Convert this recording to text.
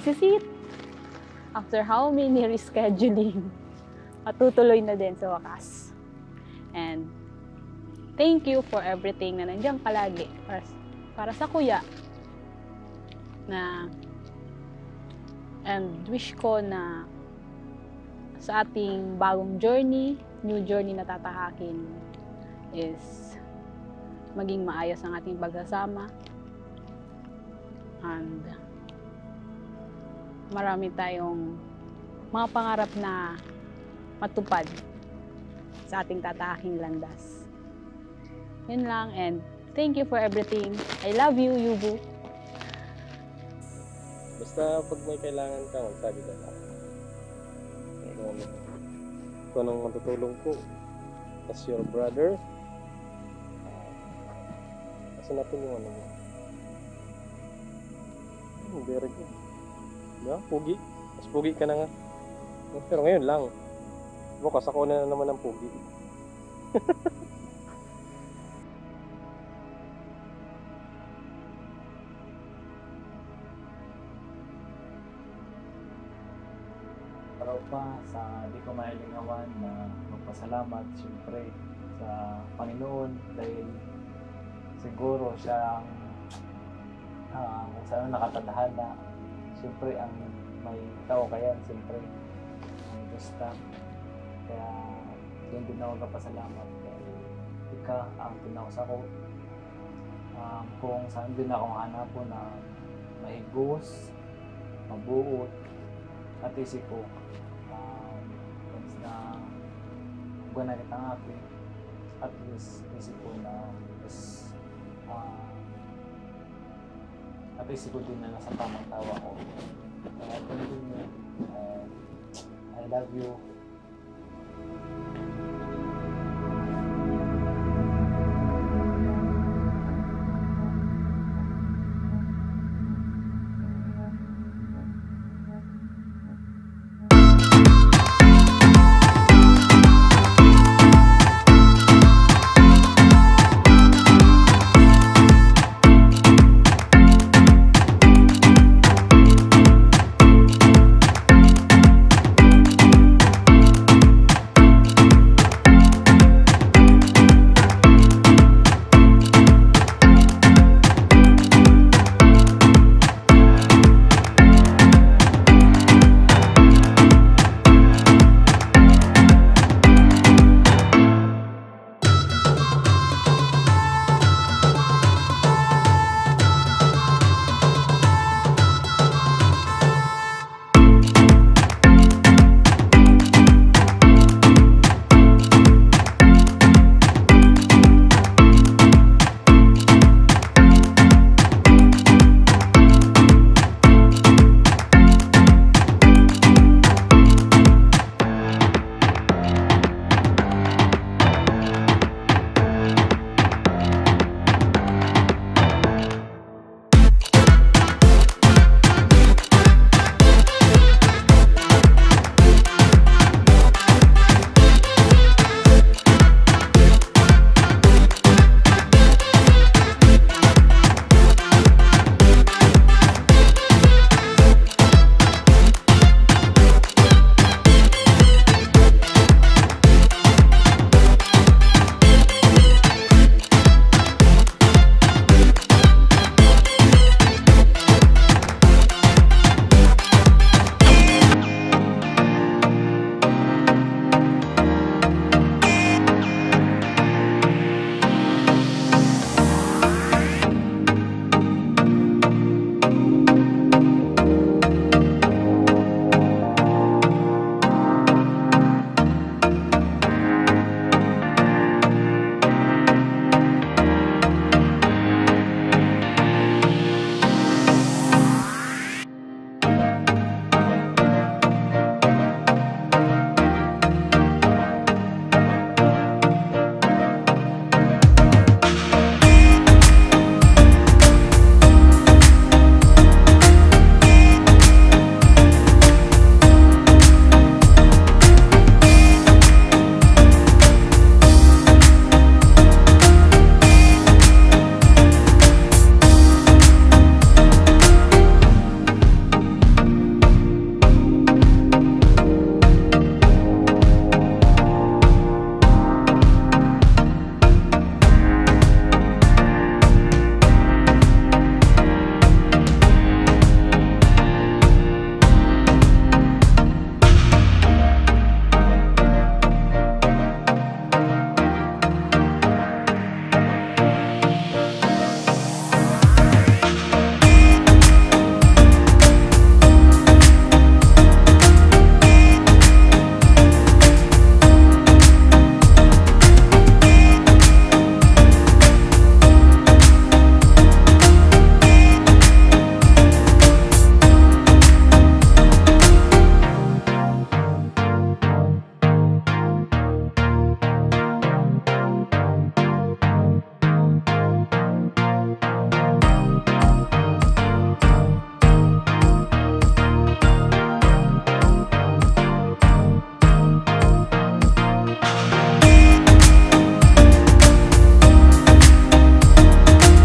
isisit. After how many rescheduling, matutuloy na din sa wakas. And thank you for everything na nandiyan palagi para sa kuya. And wish ko na sa ating bagong journey, new journey na tatahakin is maging maayos ang ating pagsasama. And marami tayong mga pangarap na matupad sa ating tatahaking landas. Yun lang, and thank you for everything. I love you, Yubu. Basta pag may kailangan ka, magsabi ka lang. Kung anong matutulong ko as your brother, kasi natin yung ano mo. Very good. Diba? Pugi. Mas pugi ka na nga. Pero ngayon lang. Bukas ako na naman ang pugi. Araw pa sa di ko mailingawan na magpasalamat siyempre sa Panginoon dahil siguro siya ang kung saan nakatadhana. Siyempre ang may tao kaya siyempre ang Diyos ka. Kaya yun din ako kapasalamat dahil ikaw ang tinawas ako. Kung saan din akong hanapon na mahigos, mabuot at isip ko na kung na kitang akin at least isip ko na at isip ko din na nasa tamang tawa ko. Kaya continue. I love you.